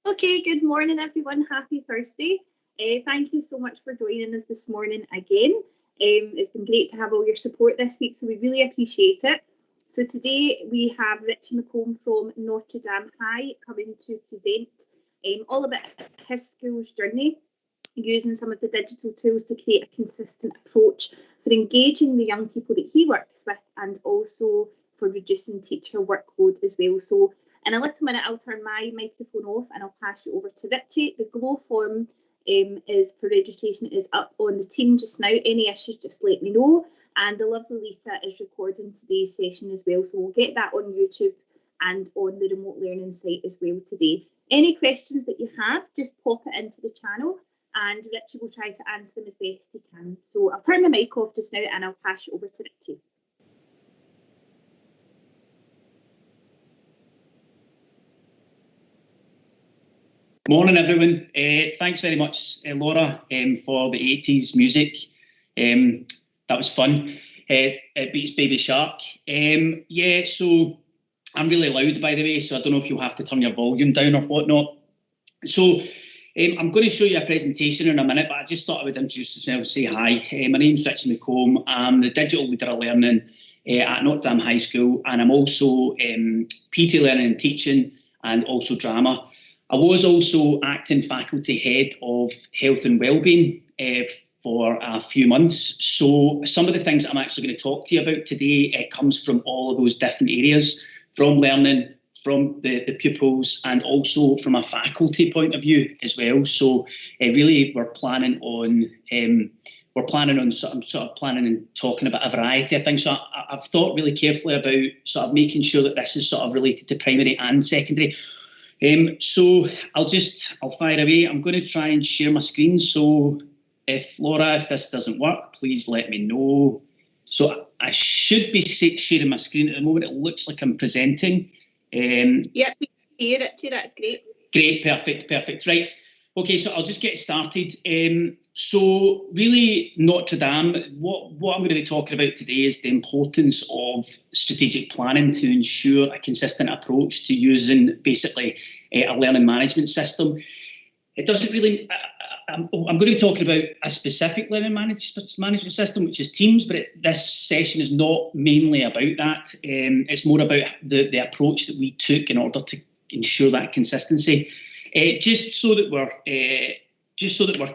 Okay, good morning everyone. Happy Thursday. Thank you so much for joining us this morning again. It's been great to have all your support this week, so we really appreciate it. So today we have Richie McColm from Notre High coming to present all about his school's journey, using some of the digital tools to create a consistent approach for engaging the young people that he works with and also for reducing teacher workload as well. So in a little minute, I'll turn my microphone off and I'll pass you over to Richie. The Glow form is for registration is up on the team just now. Any issues, just let me know. And the lovely Lisa is recording today's session as well. So we'll get that on YouTube and on the remote learning site as well today. Any questions that you have, just pop it into the channel and Richie will try to answer them as best he can. So I'll turn my mic off just now and I'll pass you over to Richie. Morning everyone. Thanks very much Laura for the 80s music. That was fun. It beats Baby Shark. Yeah, so I'm really loud by the way, so I don't know if you'll have to turn your volume down or whatnot. So I'm going to show you a presentation in a minute, but I just thought I would introduce myself, say hi. My name's Richie McColm. I'm the Digital Leader of Learning at Notre High School, and I'm also PT Learning and Teaching and also Drama. I was also acting faculty head of Health and Wellbeing for a few months. So some of the things I'm actually going to talk to you about today comes from all of those different areas, from learning, from the pupils, and also from a faculty point of view as well. So really we're planning on planning and talking about a variety of things. So I've thought really carefully about sort of making sure that this is sort of related to primary and secondary. So I'll fire away. I'm going to try and share my screen. So if this doesn't work, please let me know. So I should be sharing my screen at the moment. It looks like I'm presenting. Yeah, here, Richie, that's great. Great, perfect. Right. Okay, so I'll just get started. So really, Notre Dame, what I'm going to be talking about today is the importance of strategic planning to ensure a consistent approach to using basically a learning management system. It doesn't really, I'm going to be talking about a specific learning management system, which is Teams, but this session is not mainly about that. It's more about the approach that we took in order to ensure that consistency. Just so that we're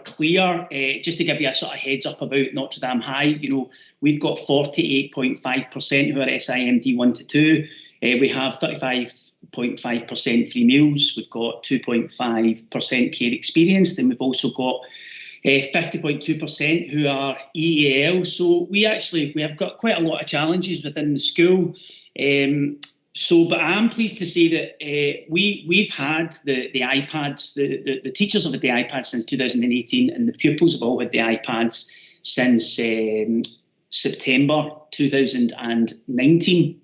clear, just to give you a sort of heads up about Notre Dame High, we've got 48.5% who are SIMD 1 to 2. We have 35.5% free meals. We've got 2.5% care experienced, and we've also got 50.2% who are EAL. So we have got quite a lot of challenges within the school. But I'm pleased to say that we've had the iPads, the teachers have had the iPads since 2018, and the pupils have all had the iPads since September 2019.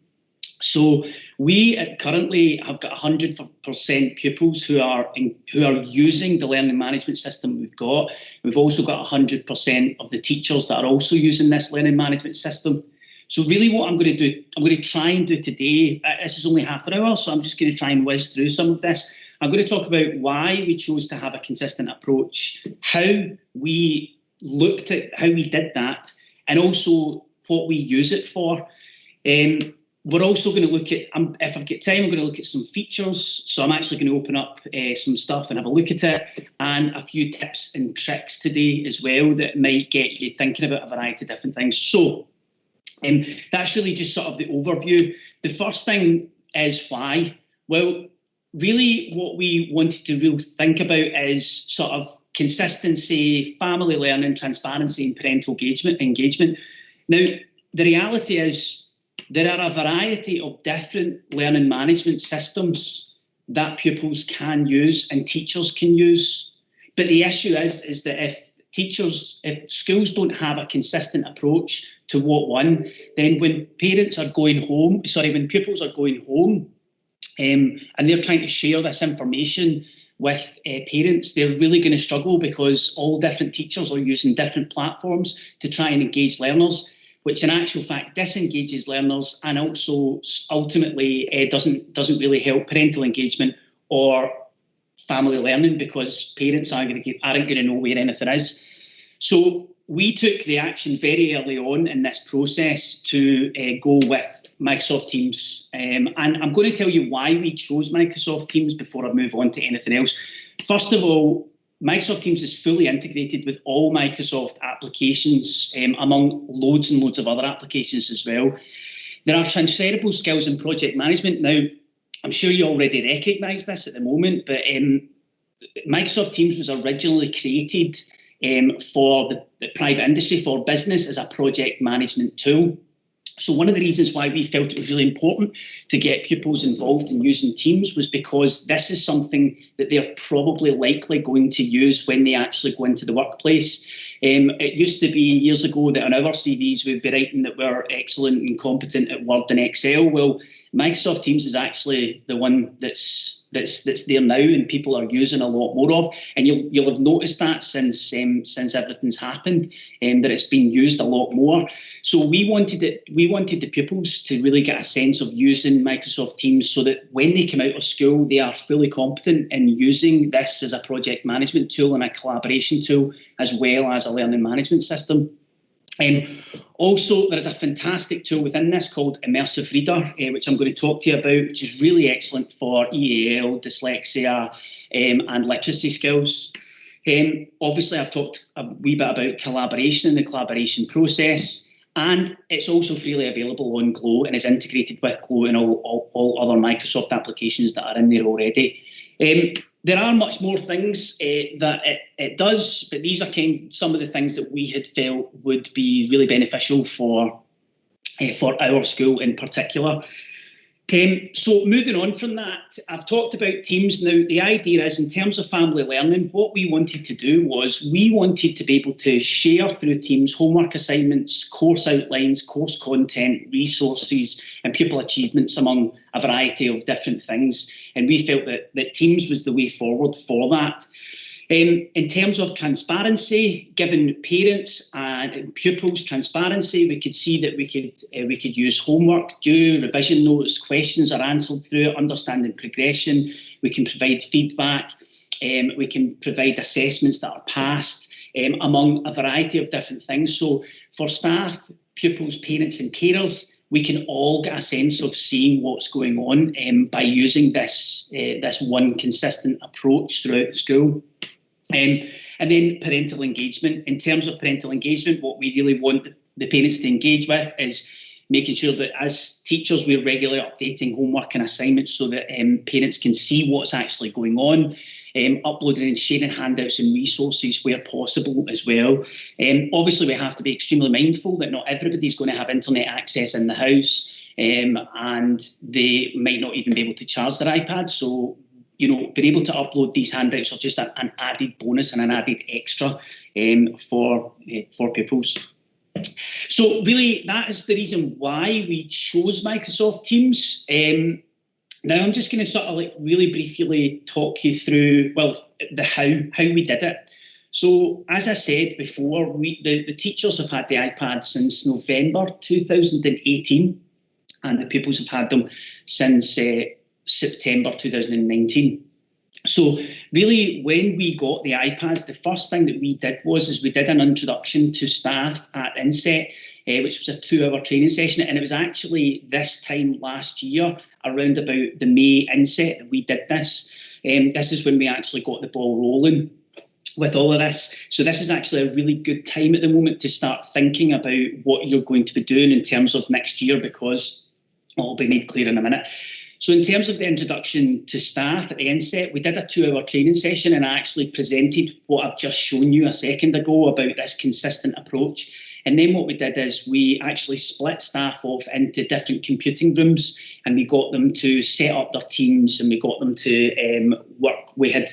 So we currently have got 100% pupils who are using the learning management system we've got. We've also got 100% of the teachers that are also using this learning management system. So really what I'm going to try and do today, this is only half an hour, so I'm just going to try and whiz through some of this. I'm going to talk about why we chose to have a consistent approach, how we looked at how we did that, and also what we use it for. We're also going to look at, if I've got time, I'm going to look at some features. So I'm actually going to open up some stuff and have a look at it, and a few tips and tricks today as well that might get you thinking about a variety of different things. So that's really just sort of the overview. The first thing is why. Well, really what we wanted to really think about is sort of consistency, family learning, transparency, and parental engagement. Now, the reality is there are a variety of different learning management systems that pupils can use and teachers can use. But the issue is that if schools don't have a consistent approach to what then when pupils are going home and they're trying to share this information with parents, they're really going to struggle because all different teachers are using different platforms to try and engage learners, which in actual fact disengages learners and also ultimately doesn't really help parental engagement or family learning because parents aren't going to know where anything is. So we took the action very early on in this process to go with Microsoft Teams. And I'm going to tell you why we chose Microsoft Teams before I move on to anything else. First of all, Microsoft Teams is fully integrated with all Microsoft applications, among loads and loads of other applications as well. There are transferable skills in project management. Now, I'm sure you already recognise this at the moment, but Microsoft Teams was originally created for the private industry, for business, as a project management tool. So one of the reasons why we felt it was really important to get pupils involved in using Teams was because this is something that they're probably likely going to use when they actually go into the workplace. It used to be years ago that on our CVs we'd be writing that we're excellent and competent at Word and Excel. Well, Microsoft Teams is actually the one that's there now, and people are using a lot more of. And you'll have noticed that since everything's happened, that it's been used a lot more. So we wanted the pupils to really get a sense of using Microsoft Teams so that when they come out of school, they are fully competent in using this as a project management tool and a collaboration tool, as well as a learning management system. Also, there's a fantastic tool within this called Immersive Reader, which I'm going to talk to you about, which is really excellent for EAL, dyslexia, and literacy skills. Obviously, I've talked a wee bit about collaboration and the collaboration process, and it's also freely available on Glow and is integrated with Glow and all other Microsoft applications that are in there already. There are much more things that it does, but these are some of the things that we had felt would be really beneficial for our school in particular. So moving on from that, I've talked about Teams. Now, the idea is, in terms of family learning, what we wanted to do was we wanted to be able to share through Teams homework assignments, course outlines, course content, resources, and pupil achievements among a variety of different things. And we felt that Teams was the way forward for that. In terms of transparency, giving parents and pupils transparency, we could see that we could use homework, revision notes, questions are answered through it, understanding progression. We can provide feedback. We can provide assessments that are passed, among a variety of different things. So for staff, pupils, parents and carers, we can all get a sense of seeing what's going on by using this one consistent approach throughout the school. And then parental engagement. In terms of parental engagement, what we really want the parents to engage with is making sure that as teachers we're regularly updating homework and assignments so that parents can see what's actually going on, uploading and sharing handouts and resources where possible as well. Obviously, we have to be extremely mindful that not everybody's going to have internet access in the house, and they might not even be able to charge their iPad. So, being able to upload these handouts are just an added bonus and an added extra for pupils. So really, that is the reason why we chose Microsoft Teams. Now I'm just going to sort of really briefly talk you through, the how we did it. So as I said before, the teachers have had the iPad since November 2018, and the pupils have had them since September 2019. So really, when we got the iPads, the first thing that we did was we did an introduction to staff at Inset, which was a 2-hour training session. And it was actually this time last year, around about the May Inset, that we did this. This is when we actually got the ball rolling with all of this. So this is actually a really good time at the moment to start thinking about what you're going to be doing in terms of next year, because it'll be made clear in a minute. So in terms of the introduction to staff at the Inset, we did a 2-hour training session, and I actually presented what I've just shown you a second ago about this consistent approach. And then what we did is we actually split staff off into different computing rooms, and we got them to set up their teams, and we got them to work. We had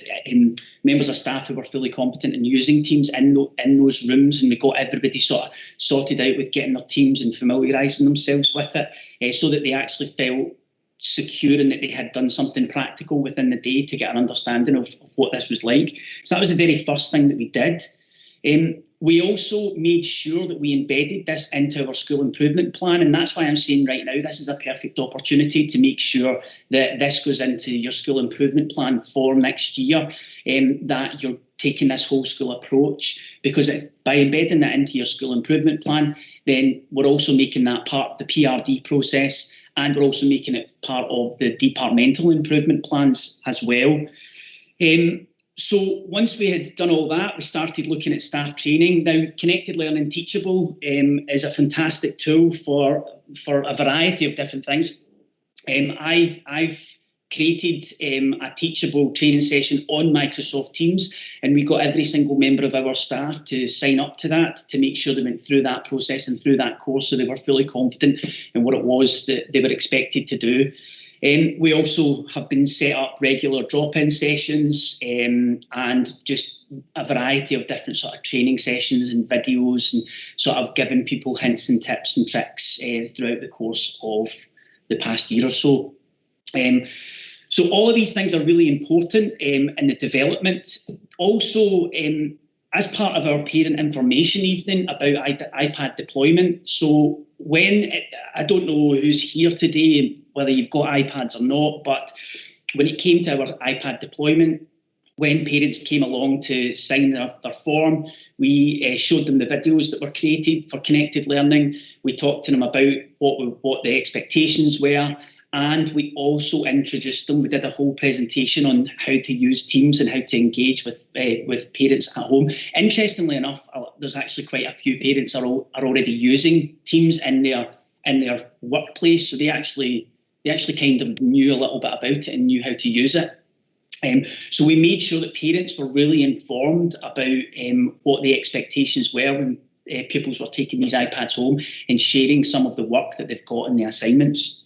members of staff who were fully competent in using Teams in those rooms, and we got everybody sort of sorted out with getting their teams and familiarising themselves with it, so that they actually felt secure and that they had done something practical within the day to get an understanding of what this was like. So that was the very first thing that we did. We also made sure that we embedded this into our school improvement plan, and that's why I'm saying right now this is a perfect opportunity to make sure that this goes into your school improvement plan for next year, that you're taking this whole school approach, because by embedding that into your school improvement plan, then we're also making that part of the PRD process, and we're also making it part of the departmental improvement plans as well. So once we had done all that, we started looking at staff training. Now, Connected Learning Teachable is a fantastic tool for a variety of different things. I've created a teachable training session on Microsoft Teams, and we got every single member of our staff to sign up to that, to make sure they went through that process and through that course, so they were fully confident in what it was that they were expected to do. We also have been set up regular drop-in sessions, and just a variety of different sort of training sessions and videos, and sort of giving people hints and tips and tricks throughout the course of the past year or so. So all of these things are really important in the development. Also, as part of our parent information evening about iPad deployment, so I don't know who's here today, whether you've got iPads or not, but when it came to our iPad deployment, when parents came along to sign their form, we showed them the videos that were created for Connected Learning. We talked to them about what the expectations were, and we also introduced them. We did a whole presentation on how to use Teams and how to engage with parents at home. Interestingly enough, there's actually quite a few parents are already using Teams in their workplace, so they actually kind of knew a little bit about it and knew how to use it. So we made sure that parents were really informed about what the expectations were when pupils were taking these iPads home and sharing some of the work that they've got in the assignments.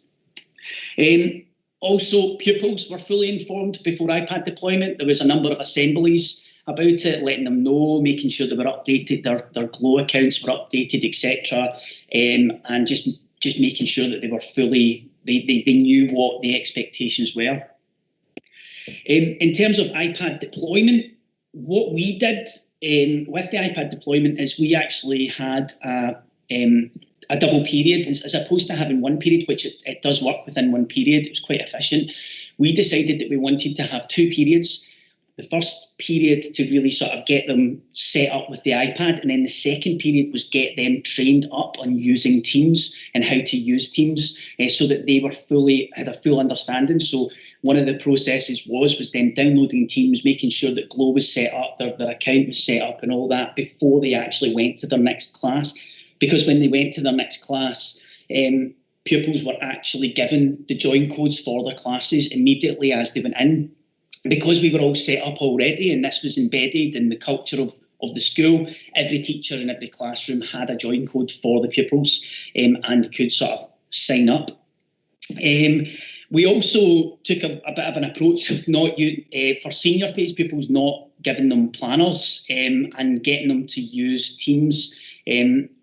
Also, pupils were fully informed before iPad deployment. There was a number of assemblies about it, letting them know, making sure they were updated, their Glow accounts were updated, etc., and just making sure that they were fully, they knew what the expectations were. In terms of iPad deployment, what we did with the iPad deployment is we actually had a double period, as opposed to having one period, which it does work within one period. It was quite efficient. We decided that we wanted to have two periods. The first period to really sort of get them set up with the iPad, and then the second period was get them trained up on using Teams and how to use Teams, so that they had a full understanding. So one of the processes was them downloading Teams, making sure that Glow was set up, their account was set up and all that before they actually went to their next class. Because when they went to their next class, pupils were actually given the join codes for their classes immediately as they went in. Because we were all set up already and this was embedded in the culture of the school, every teacher in every classroom had a join code for the pupils and could sort of sign up. We also took a bit of an approach of for senior phase pupils, not giving them planners and getting them to use Teams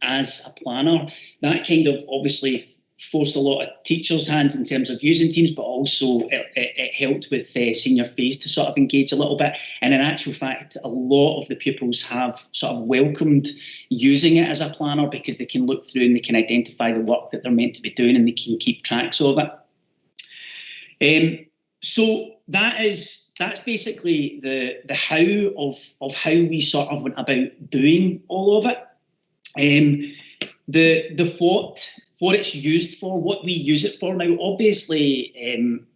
as a planner. That kind of obviously forced a lot of teachers' hands in terms of using Teams, but also it helped with senior phase to sort of engage a little bit. And in actual fact, a lot of the pupils have sort of welcomed using it as a planner, because they can look through and they can identify the work that they're meant to be doing and they can keep tracks of it. So that's basically the how of how we sort of went about doing all of it. The what it's used for, what we use it for now. Obviously,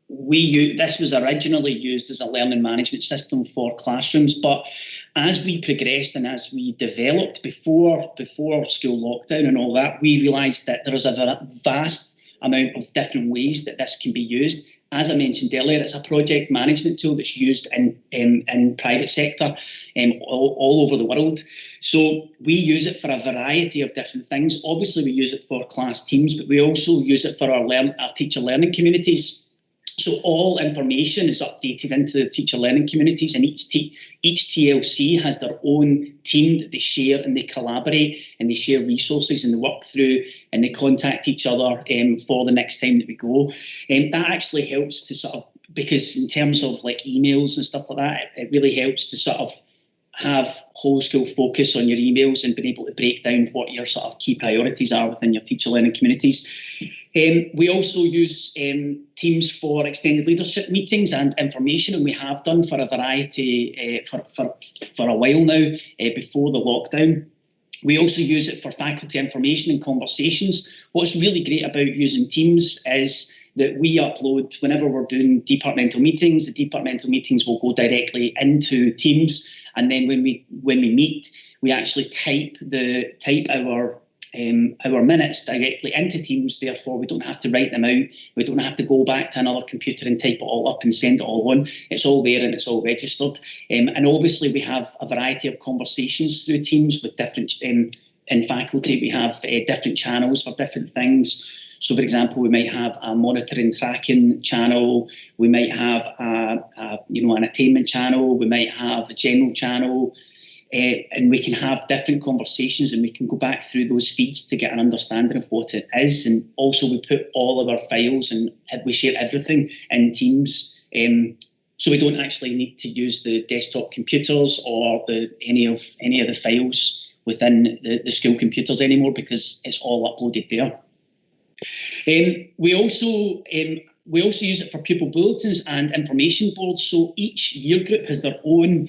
this was originally used as a learning management system for classrooms, but as we progressed and as we developed before school lockdown and all that, we realised that there is a vast amount of different ways that this can be used. As I mentioned earlier, it's a project management tool that's used in private sector all over the world. So we use it for a variety of different things. Obviously, we use it for class teams, but we also use it for our teacher learning communities. So all information is updated into the teacher learning communities, and each TLC has their own team that they share and they collaborate and they share resources and they work through and they contact each other for the next time that we go. And that actually helps to sort of, because in terms of like emails and stuff like that, it really helps to sort of have whole school focus on your emails and been able to break down what your sort of key priorities are within your teacher learning communities. We also use Teams for extended leadership meetings and information, and we have done for a variety for a while now before the lockdown. We also use it for faculty information and conversations. What's really great about using Teams is that we upload, whenever we're doing departmental meetings, the departmental meetings will go directly into Teams, and then when we meet, we actually type our minutes directly into Teams. Therefore, we don't have to write them out. We don't have to go back to another computer and type it all up and send it all on. It's all there and it's all registered. And obviously, we have a variety of conversations through Teams with different, in faculty, we have different channels for different things. So, for example, we might have a monitoring tracking channel. We might have an attainment channel. We might have a general channel. And we can have different conversations, and we can go back through those feeds to get an understanding of what it is. And also we put all of our files and we share everything in Teams. So we don't actually need to use the desktop computers or any of the files within the school computers anymore, because it's all uploaded there. We also use it for pupil bulletins and information boards. So each year group has their own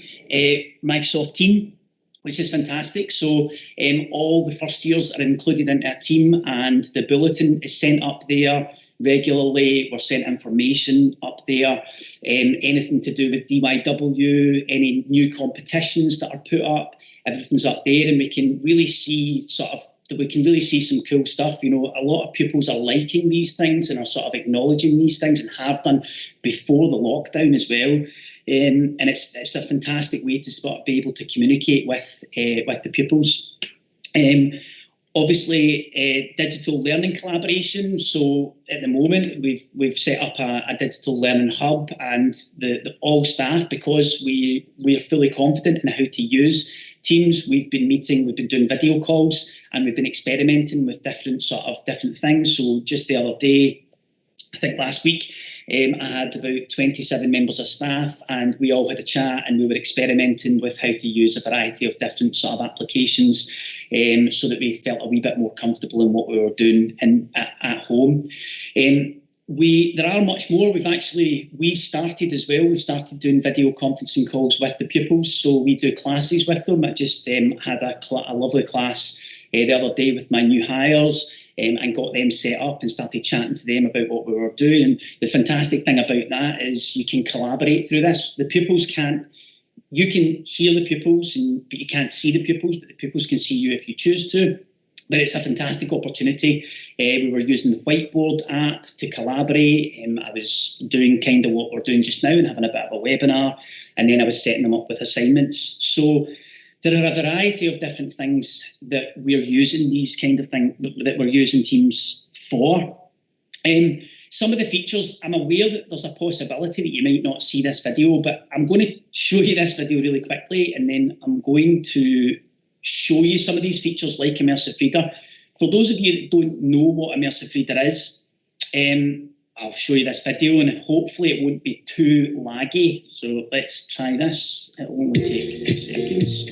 Microsoft team, which is fantastic. So all the first years are included in our team, and the bulletin is sent up there regularly. We're sent information up there. Anything to do with DYW, any new competitions that are put up, everything's up there, and we can really see some cool stuff. You know, a lot of pupils are liking these things and are sort of acknowledging these things, and have done before the lockdown as well. And it's a fantastic way to sort of be able to communicate with the pupils. Obviously, digital learning collaboration. So at the moment, we've set up a digital learning hub, and the all staff, because we're fully confident in how to use Teams, we've been doing video calls, and we've been experimenting with different things. So just the other day, I think last week, I had about 27 members of staff, and we all had a chat, and we were experimenting with how to use a variety of different sort of applications, so that we felt a wee bit more comfortable in what we were doing at home. There are much more. We've started as well. We've started doing video conferencing calls with the pupils. So we do classes with them. I just had a lovely class the other day with my new hires, and got them set up and started chatting to them about what we were doing. And the fantastic thing about that is you can collaborate through this. The pupils you can hear the pupils, but you can't see the pupils, but the pupils can see you if you choose to. But it's a fantastic opportunity. We were using the whiteboard app to collaborate. I was doing kind of what we're doing just now and having a bit of a webinar, and then I was setting them up with assignments. So there are a variety of different things that we're using that we're using Teams for. Some of the features, I'm aware that there's a possibility that you might not see this video, but I'm going to show you this video really quickly, and then I'm going to show you some of these features like Immersive Reader. For those of you that don't know what Immersive Reader is, I'll show you this video, and hopefully it won't be too laggy. So let's try this. It'll only take 2 seconds.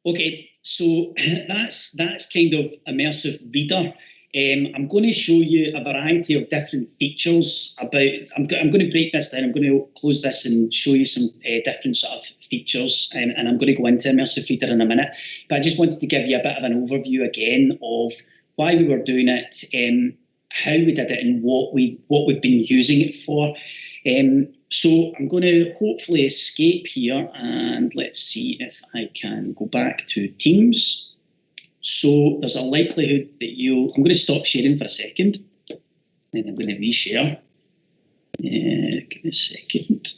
Okay, so that's kind of Immersive Reader. I'm going to show you a variety of different features about. I'm going to break this down. I'm going to close this and show you some different sort of features, and I'm going to go into Immersive Reader in a minute. But I just wanted to give you a bit of an overview again of why we were doing it, how we did it and what we've been using it for. So I'm going to hopefully escape here, and let's see if I can go back to Teams. So there's a likelihood that I'm going to stop sharing for a second, then I'm going to reshare. Give me a second.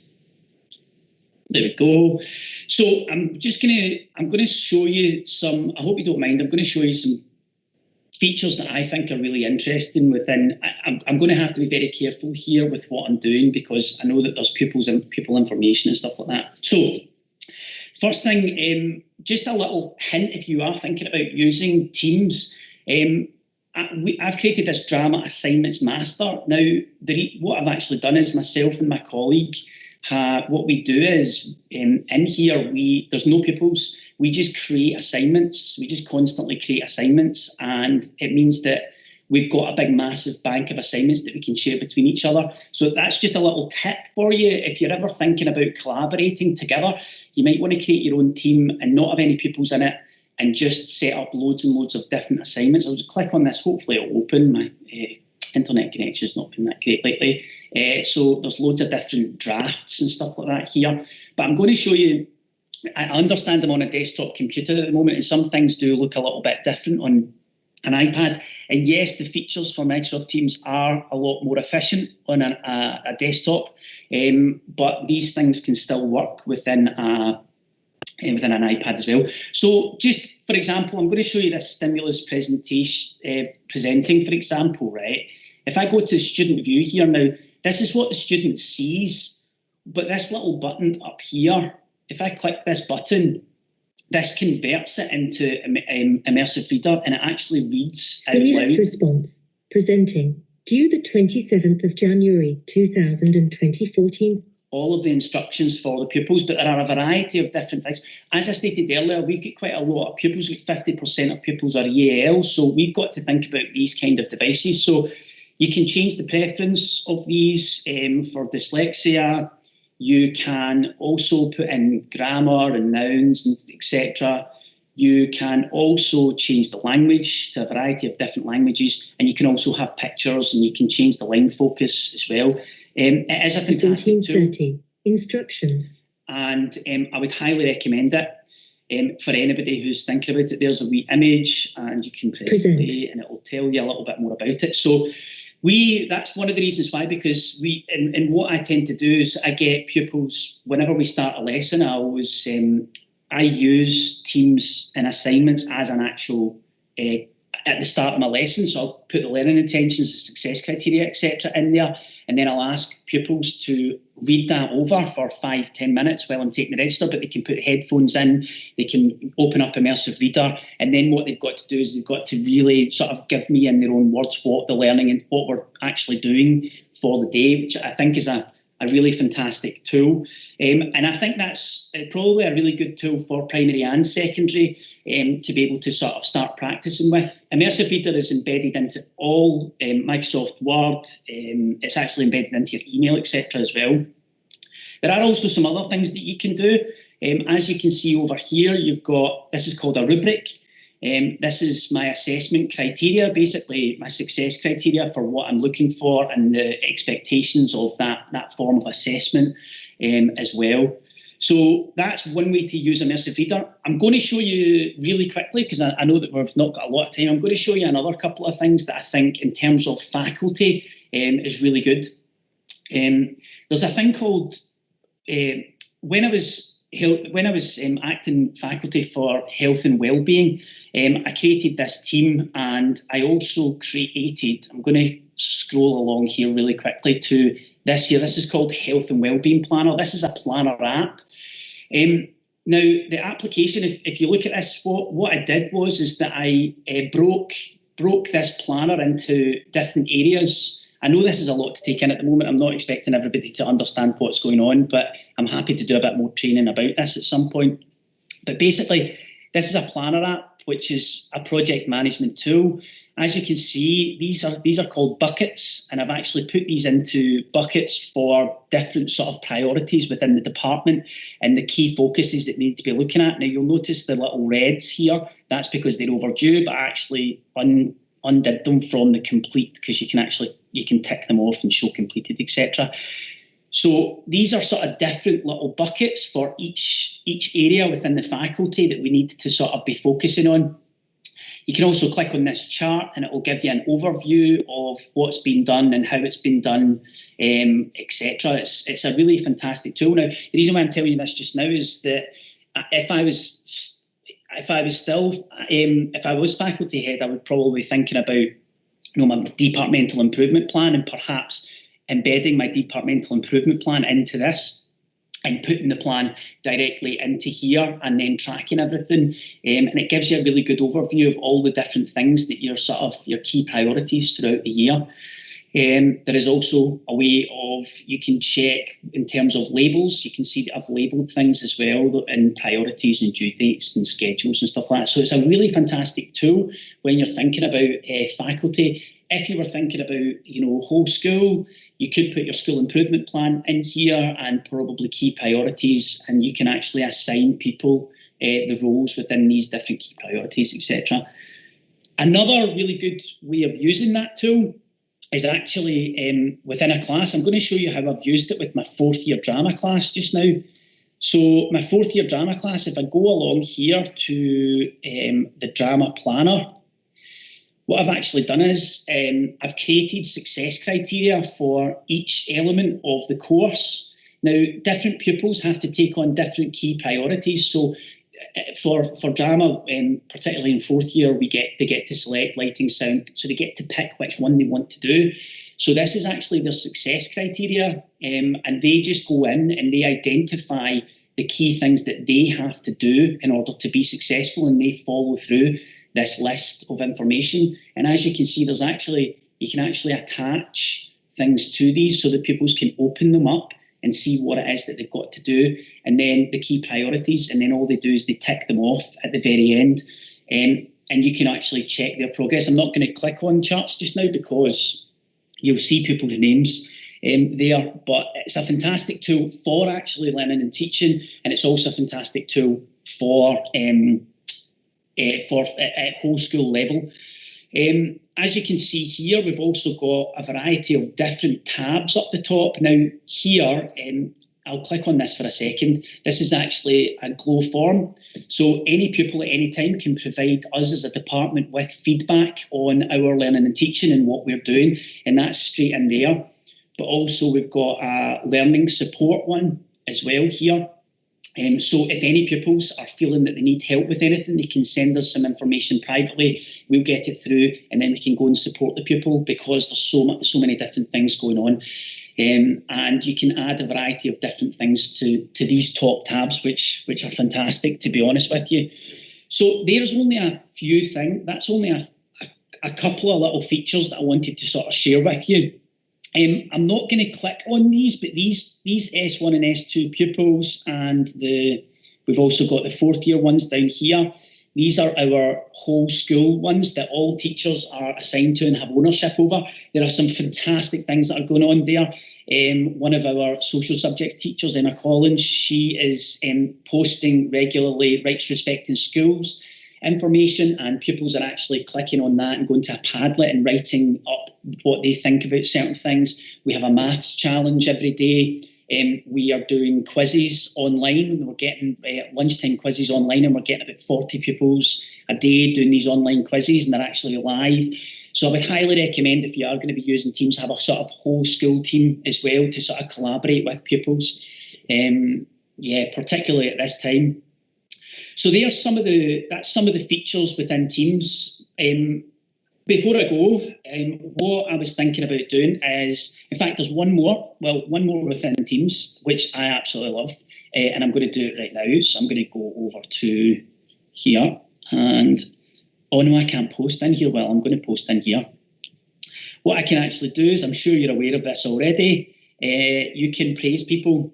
There we go. So I'm going to show you some, I hope you don't mind, I'm going to show you some features that I think are really interesting within. I'm going to have to be very careful here with what I'm doing, because I know that there's people information and stuff like that. So first thing, just a little hint if you are thinking about using Teams. I've created this drama assignments master. Now, what I've actually done is myself and my colleague, what we do is in here, there's no pupils. We just create assignments. We just constantly create assignments, and it means that we've got a big, massive bank of assignments that we can share between each other. So that's just a little tip for you. If you're ever thinking about collaborating together, you might want to create your own team and not have any pupils in it, and just set up loads and loads of different assignments. I'll just click on this. Hopefully it'll open. My internet connection's not been that great lately. So there's loads of different drafts and stuff like that here. But I'm going to show you, I understand I'm on a desktop computer at the moment, and some things do look a little bit different on an iPad. And yes, the features for Microsoft Teams are a lot more efficient on a desktop, but these things can still work within an iPad as well. So just for example, I'm going to show you this stimulus presentation, presenting, for example, right? If I go to student view here now, this is what the student sees, but this little button up here, if I click this button, this converts it into immersive reader, and it actually reads out loud. Stimulus response, presenting, due the 27th of January 2014. All of the instructions for the pupils, but there are a variety of different things. As I stated earlier, we've got quite a lot of pupils. 50% of pupils are EAL, so we've got to think about these kind of devices. So you can change the preference of these for dyslexia. You can also put in grammar and nouns and etc. You can also change the language to a variety of different languages, and you can also have pictures, and you can change the line focus as well. It is a fantastic tool. Instructions. And I would highly recommend it for anybody who's thinking about it. There's a wee image, and you can press play, and it will tell you a little bit more about it. So that's one of the reasons why, because and what I tend to do is I get pupils, whenever we start a lesson, I use Teams and assignments as an actual at the start of my lesson. So I'll put the learning intentions, the success criteria, etc. in there, and then I'll ask pupils to read that over for 5-10 minutes while I'm taking the register, but they can put headphones in, they can open up Immersive Reader, and then what they've got to do is they've got to really sort of give me in their own words what the learning and what we're actually doing for the day, which I think is a really fantastic tool. And I think that's probably a really good tool for primary and secondary to be able to sort of start practicing with. Immersive Reader is embedded into all Microsoft Word. It's actually embedded into your email, etc. as well. There are also some other things that you can do. As you can see over here, you've got, this is called a rubric. This is my assessment criteria, basically my success criteria for what I'm looking for and the expectations of that form of assessment as well. So that's one way to use Immersive Reader. I'm going to show you really quickly, because I know that we've not got a lot of time. I'm going to show you another couple of things that I think in terms of faculty is really good. There's a thing called, when I was acting faculty for health and wellbeing, I created this team, and I also created, I'm going to scroll along here really quickly to this here. This is called Health and Wellbeing Planner. This is a planner app. Now, the application, if you look at this, what I did is that I broke this planner into different areas. I know this is a lot to take in at the moment. I'm not expecting everybody to understand what's going on, but I'm happy to do a bit more training about this at some point. But basically, this is a planner app, which is a project management tool. As you can see, these are called buckets, and I've actually put these into buckets for different sort of priorities within the department and the key focuses that we need to be looking at. Now, you'll notice the little reds here. That's because they're overdue, but actually undid them from the complete, because you can tick them off and show completed, etc. So these are sort of different little buckets for each area within the faculty that we need to sort of be focusing on. You can also click on this chart and it will give you an overview of what's been done and how it's been done, etc. It's a really fantastic tool. Now, the reason why I'm telling you this just now is that if I was faculty head, I would probably be thinking about, my departmental improvement plan, and perhaps embedding my departmental improvement plan into this and putting the plan directly into here and then tracking everything. And it gives you a really good overview of all the different things that your key priorities throughout the year. There is also a way of, you can check in terms of labels. You can see that I've labelled things as well in priorities and due dates and schedules and stuff like that. So it's a really fantastic tool when you're thinking about faculty. If you were thinking about, whole school, you could put your school improvement plan in here and probably key priorities, and you can actually assign people the roles within these different key priorities, etc. Another really good way of using that tool is actually within a class. I'm going to show you how I've used it with my fourth year drama class just now. So my fourth year drama class, if I go along here to the drama planner, what I've actually done is I've created success criteria for each element of the course. Now, different pupils have to take on different key priorities. So for drama, particularly in fourth year, they get to select lighting, sound, so they get to pick which one they want to do. So this is actually their success criteria, and they just go in and they identify the key things that they have to do in order to be successful, and they follow through this list of information. And as you can see, you can actually attach things to these so that pupils can open them up and see what it is that they've got to do, and then the key priorities, and then all they do is they tick them off at the very end, and you can actually check their progress. I'm not going to click on charts just now because you'll see people's names there, but it's a fantastic tool for actually learning and teaching, and it's also a fantastic tool for whole school level. As you can see here, we've also got a variety of different tabs up the top. Now here, I'll click on this for a second. This is actually a Glow form. So any pupil at any time can provide us as a department with feedback on our learning and teaching and what we're doing, and that's straight in there. But also we've got a learning support one as well here. So if any pupils are feeling that they need help with anything, they can send us some information privately. We'll get it through, and then we can go and support the pupil, because there's so many different things going on. And you can add a variety of different things to these top tabs, which are fantastic, to be honest with you. So there's only a few things. That's only a couple of little features that I wanted to sort of share with you. I'm not going to click on these, but these S1 and S2 pupils, and we've also got the fourth year ones down here. These are our whole school ones that all teachers are assigned to and have ownership over. There are some fantastic things that are going on there. One of our social subjects teachers, Emma Collins, she is posting regularly rights respecting schools information, and pupils are actually clicking on that and going to a Padlet and writing up what they think about certain things. We have a maths challenge every day. We are doing quizzes online. We're getting lunchtime quizzes online, and we're getting about 40 pupils a day doing these online quizzes, and they're actually live. So I would highly recommend, if you are going to be using Teams, have a sort of whole school team as well to sort of collaborate with pupils. Particularly at this time. So that's some of the features within Teams. Before I go, what I was thinking about doing is, in fact, there's one more within Teams, which I absolutely love, and I'm going to do it right now. So I'm going to go over to here, and oh no, I can't post in here. Well, I'm going to post in here. What I can actually do is, I'm sure you're aware of this already, you can praise people.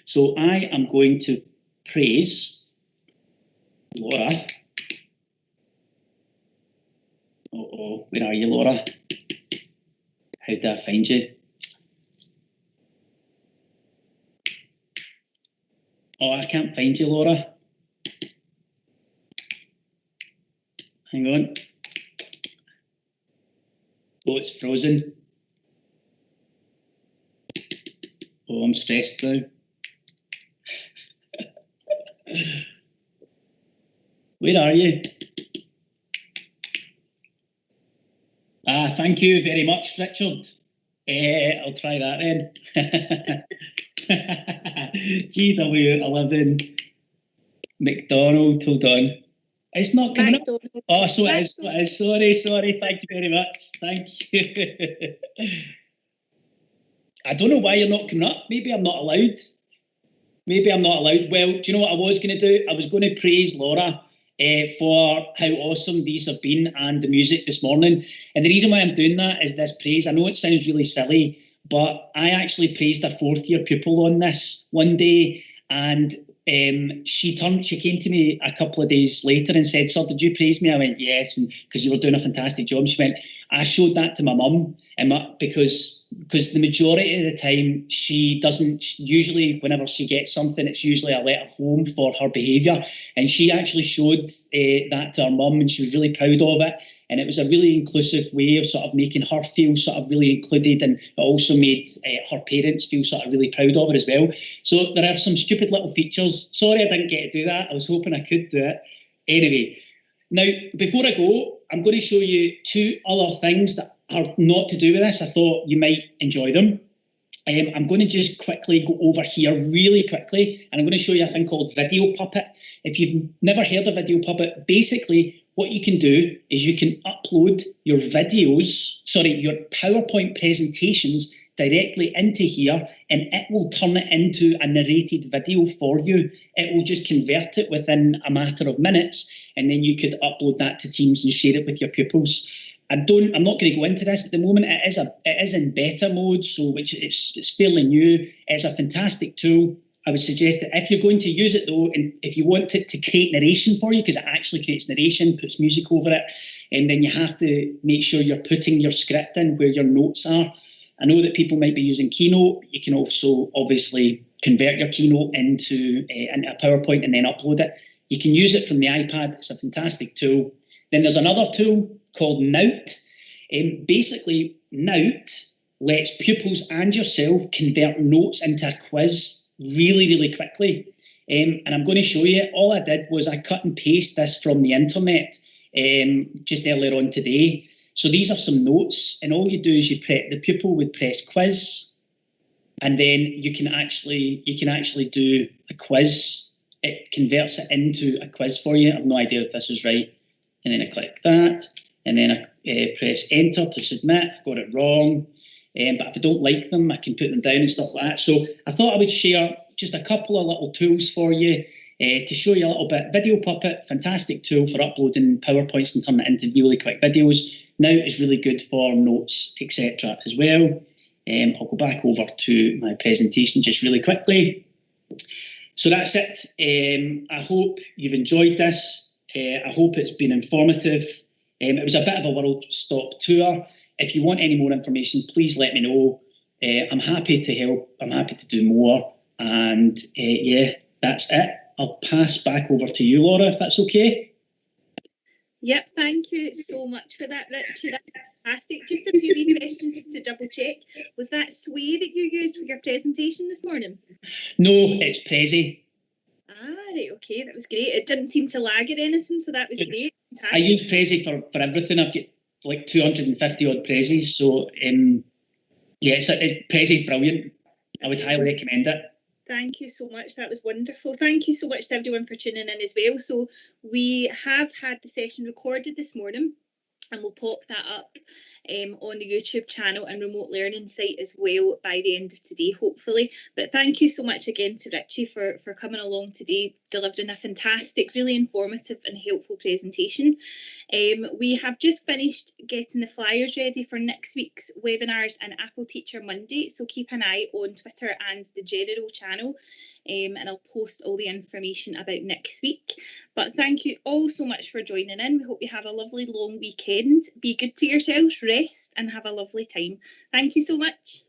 So I am going to praise Laura. Where are you, Laura? How do I find you? Oh, I can't find you, Laura. Hang on. Oh, it's frozen. Oh, I'm stressed now. Where are you? Thank you very much, Richard. I'll try that then. GW11 McDonald, hold on. It's not coming up. Oh, so it is. Sorry. Thank you very much. Thank you. I don't know why you're not coming up. Maybe I'm not allowed. Well, do you know what I was going to do? I was going to praise Laura for how awesome these have been and the music this morning. And the reason why I'm doing that is this praise. I know it sounds really silly, but I actually praised a fourth-year pupil on this one day, and she came to me a couple of days later and said, "Sir, did you praise me?" I went, "Yes," and because you were doing a fantastic job. She went, "I showed that to my mum, and because the majority of the time she doesn't, usually whenever she gets something, it's usually a letter home for her behaviour, and she actually showed that to her mum, and she was really proud of it. And it was a really inclusive way of sort of making her feel sort of really included, and it also made her parents feel sort of really proud of her as well. So there are some stupid little features. Sorry I didn't get to do that. I was hoping I could do it. Anyway, now before I go, I'm going to show you two other things that are not to do with this. I thought you might enjoy them. I'm going to just quickly go over here really quickly, and I'm going to show you a thing called Video Puppet. If you've never heard of Video Puppet, basically what you can do is you can upload your your PowerPoint presentations directly into here, and it will turn it into a narrated video for you. It will just convert it within a matter of minutes, and then you could upload that to Teams and share it with your pupils. I'm not going to go into this at the moment. It is in beta mode, so it's fairly new. It's a fantastic tool. I would suggest that if you're going to use it though, and if you want it to create narration for you, because it actually creates narration, puts music over it, and then you have to make sure you're putting your script in where your notes are. I know that people might be using Keynote. You can also obviously convert your Keynote into a PowerPoint and then upload it. You can use it from the iPad. It's a fantastic tool. Then there's another tool called Notre. Basically, Notre lets pupils and yourself convert notes into a quiz really, really quickly. And I'm going to show you. All I did was I cut and paste this from the internet just earlier on today. So these are some notes, and all you do is the pupil would press quiz, and then you can actually do a quiz. It converts it into a quiz for you. I have no idea if this is right. And then I click that, and then I press enter to submit. Got it wrong. But if I don't like them, I can put them down and stuff like that. So I thought I would share just a couple of little tools for you to show you a little bit. Video Puppet, fantastic tool for uploading PowerPoints and turning it into really quick videos. Now is really good for notes, etc. as well. I'll go back over to my presentation just really quickly. So that's it. I hope you've enjoyed this. I hope it's been informative. It was a bit of a world stop tour. If you want any more information, please let me know. I'm happy to help. I'm happy to do more. And yeah, that's it. I'll pass back over to you, Laura, if that's okay. Yep, thank you so much for that, Richie. That's fantastic. Just a few wee questions to double check. Was that Sway that you used for your presentation this morning? No, it's Prezi. Right, okay, that was great. It didn't seem to lag or anything, so that was great. Fantastic. I use Prezi for everything. I've got like 250 odd Prezis, so yeah, Prezi's brilliant. I would highly recommend it. Thank you so much. That was wonderful. Thank you so much to everyone for tuning in as well. So we have had the session recorded this morning, and we'll pop that up on the YouTube channel and remote learning site as well by the end of today, hopefully. But thank you so much again to Richie for coming along today, delivering a fantastic, really informative and helpful presentation. We have just finished getting the flyers ready for next week's webinars and Apple Teacher Monday, so keep an eye on Twitter and the general channel. And I'll post all the information about next week. But thank you all so much for joining in. We hope you have a lovely long weekend. Be good to yourselves, rest, and have a lovely time. Thank you so much.